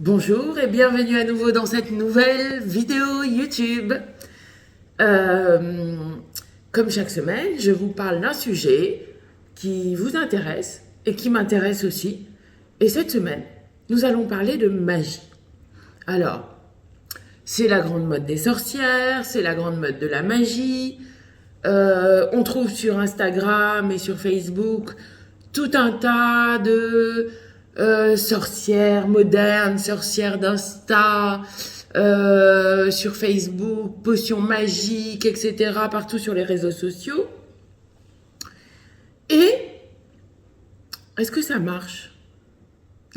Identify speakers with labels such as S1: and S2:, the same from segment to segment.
S1: Bonjour et bienvenue à nouveau dans cette nouvelle vidéo YouTube. Euh, Comme chaque semaine, je vous parle d'un sujet qui vous intéresse et qui m'intéresse aussi. Et cette semaine, nous allons parler de magie. Alors, c'est la grande mode des sorcières, c'est la grande mode de la magie. On trouve sur Instagram et sur Facebook tout un tas de sorcières modernes, sorcières d'Insta, sur Facebook, potions magiques, etc., partout sur les réseaux sociaux. Et est-ce que ça marche,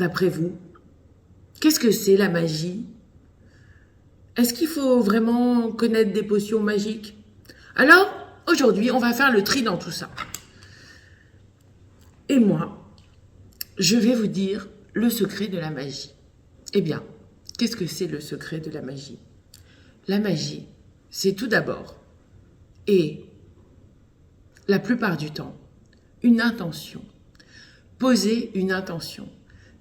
S1: d'après vous? Qu'est-ce que c'est la magie? Est-ce qu'il faut vraiment connaître des potions magiques? Alors, aujourd'hui, on va faire le tri dans tout ça. Et moi, je vais vous dire le secret de la magie. Eh bien, qu'est-ce que c'est le secret de la magie? La magie, c'est tout d'abord, et la plupart du temps, une intention. Poser une intention,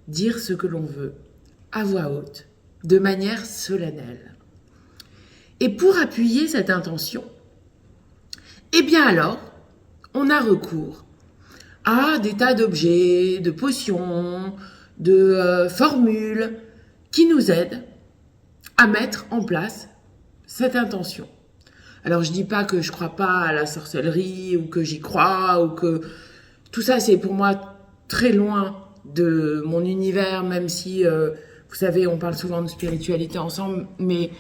S1: dire ce que l'on veut, à voix haute, de manière solennelle. Et pour appuyer cette intention, eh bien alors, on a recours à des tas d'objets, de potions, de formules qui nous aident à mettre en place cette intention. Alors je dis pas que je crois pas à la sorcellerie ou que j'y crois ou que tout ça c'est pour moi très loin de mon univers, même si vous savez on parle souvent de spiritualité ensemble, mais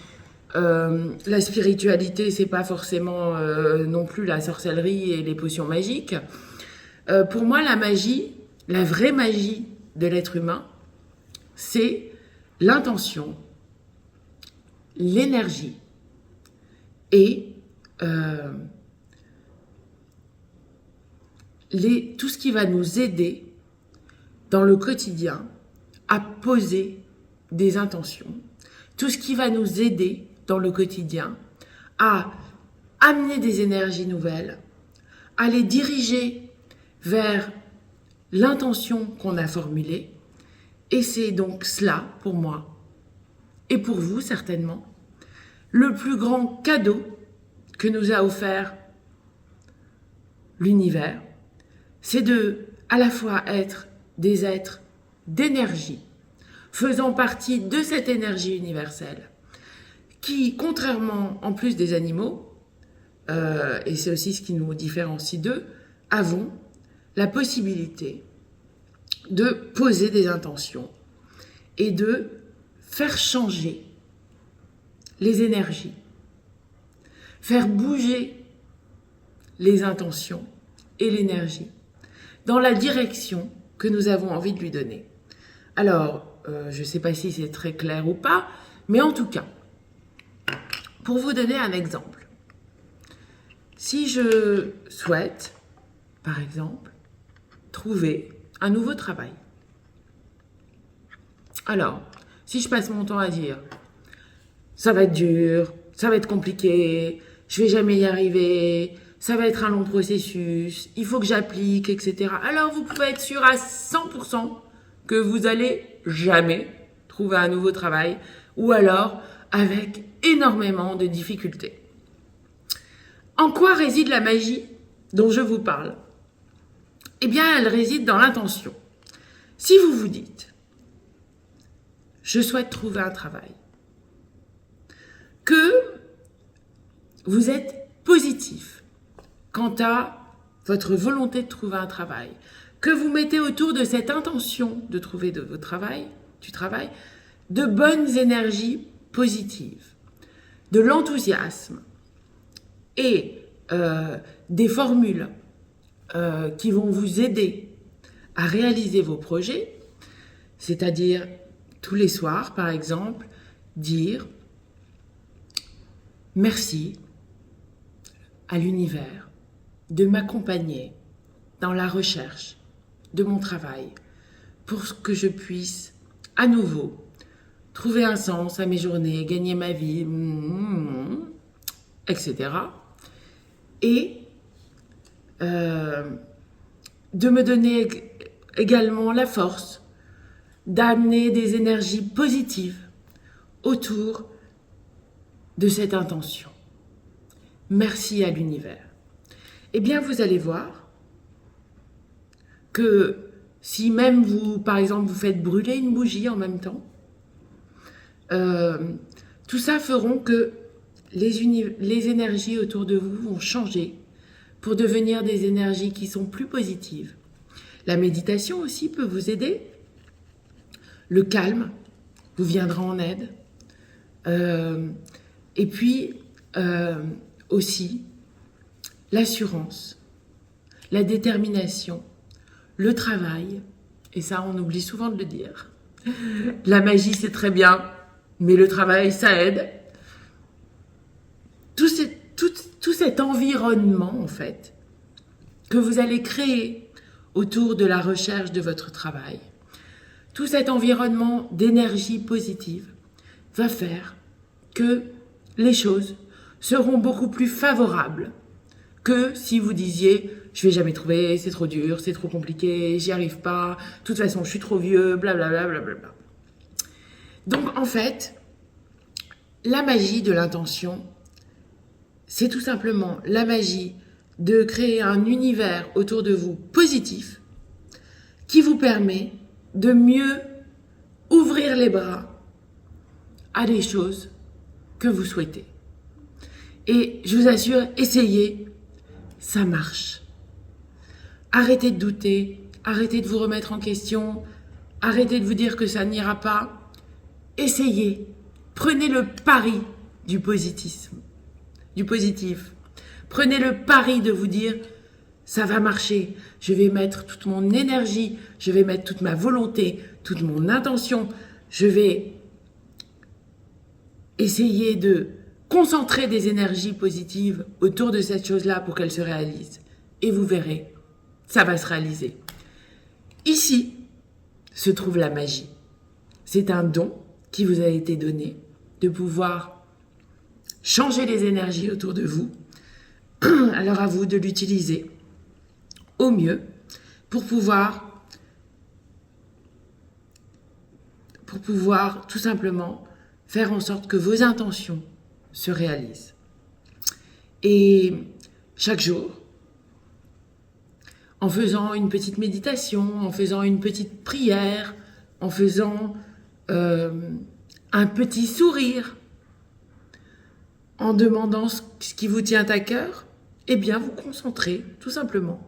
S1: la spiritualité c'est pas forcément non plus la sorcellerie et les potions magiques. Pour moi, la magie, la vraie magie de l'être humain, c'est l'intention, l'énergie et tout ce qui va nous aider dans le quotidien à poser des intentions, tout ce qui va nous aider dans le quotidien à amener des énergies nouvelles, à les diriger vers l'intention qu'on a formulée. Et c'est donc cela, pour moi, et pour vous certainement, le plus grand cadeau que nous a offert l'univers, c'est de à la fois être des êtres d'énergie, faisant partie de cette énergie universelle, qui, contrairement en plus des animaux, et c'est aussi ce qui nous différencie d'eux, avons la possibilité de poser des intentions et de faire changer les énergies, faire bouger les intentions et l'énergie dans la direction que nous avons envie de lui donner. Alors, je ne sais pas si c'est très clair ou pas, mais en tout cas, pour vous donner un exemple, si je souhaite, par exemple, trouver un nouveau travail. Alors, si je passe mon temps à dire ça va être dur, ça va être compliqué, je vais jamais y arriver, ça va être un long processus, il faut que j'applique, etc. Alors vous pouvez être sûr à 100% que vous allez jamais trouver un nouveau travail ou alors avec énormément de difficultés. En quoi réside la magie dont je vous parle? Eh bien, elle réside dans l'intention. Si vous vous dites, je souhaite trouver un travail, que vous êtes positif quant à votre volonté de trouver un travail, que vous mettez autour de cette intention de trouver du travail, de bonnes énergies positives, de l'enthousiasme et des formules qui vont vous aider à réaliser vos projets, c'est-à-dire tous les soirs, par exemple, dire merci à l'univers de m'accompagner dans la recherche de mon travail pour que je puisse à nouveau trouver un sens à mes journées, gagner ma vie, etc. Et de me donner également la force d'amener des énergies positives autour de cette intention. Merci à l'univers. Eh bien, vous allez voir que si même vous, par exemple, vous faites brûler une bougie en même temps, tout ça feront que les énergies autour de vous vont changer pour devenir des énergies qui sont plus positives. La méditation aussi peut vous aider. Le calme vous viendra en aide. Et puis aussi l'assurance, la détermination, le travail. Et ça, on oublie souvent de le dire. La magie, c'est très bien, mais le travail, ça aide. Tout cet environnement, en fait, que vous allez créer autour de la recherche de votre travail, tout cet environnement d'énergie positive va faire que les choses seront beaucoup plus favorables que si vous disiez « je vais jamais trouver, c'est trop dur, c'est trop compliqué, j'y arrive pas, de toute façon je suis trop vieux, blablabla. Blablabla. » Donc en fait, la magie de l'intention, c'est tout simplement la magie de créer un univers autour de vous positif qui vous permet de mieux ouvrir les bras à des choses que vous souhaitez. Et je vous assure, essayez, ça marche. Arrêtez de douter, arrêtez de vous remettre en question, arrêtez de vous dire que ça n'ira pas. Essayez, prenez le pari du positif. Prenez le pari de vous dire, ça va marcher, je vais mettre toute mon énergie, je vais mettre toute ma volonté, toute mon intention, je vais essayer de concentrer des énergies positives autour de cette chose-là pour qu'elle se réalise. Et vous verrez, ça va se réaliser. Ici se trouve la magie. C'est un don qui vous a été donné de pouvoir changer les énergies autour de vous. Alors à vous de l'utiliser au mieux pour pouvoir tout simplement faire en sorte que vos intentions se réalisent. Et chaque jour, en faisant une petite méditation, en faisant une petite prière, en faisant un petit sourire, en demandant ce qui vous tient à cœur, eh bien vous concentrez tout simplement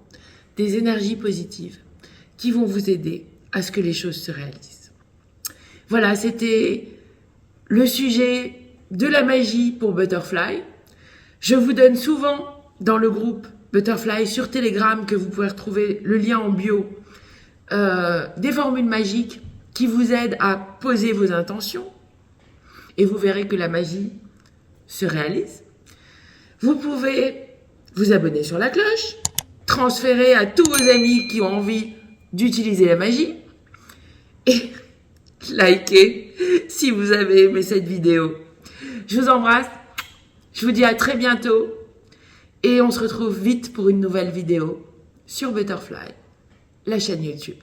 S1: des énergies positives qui vont vous aider à ce que les choses se réalisent. Voilà, c'était le sujet de la magie pour Butterfly. Je vous donne souvent dans le groupe Butterfly sur Telegram, que vous pouvez retrouver le lien en bio, des formules magiques qui vous aident à poser vos intentions et vous verrez que la magie se réalise. Vous pouvez vous abonner sur la cloche, transférer à tous vos amis qui ont envie d'utiliser la magie et liker si vous avez aimé cette vidéo. Je vous embrasse, je vous dis à très bientôt et on se retrouve vite pour une nouvelle vidéo sur Butterfly, la chaîne YouTube.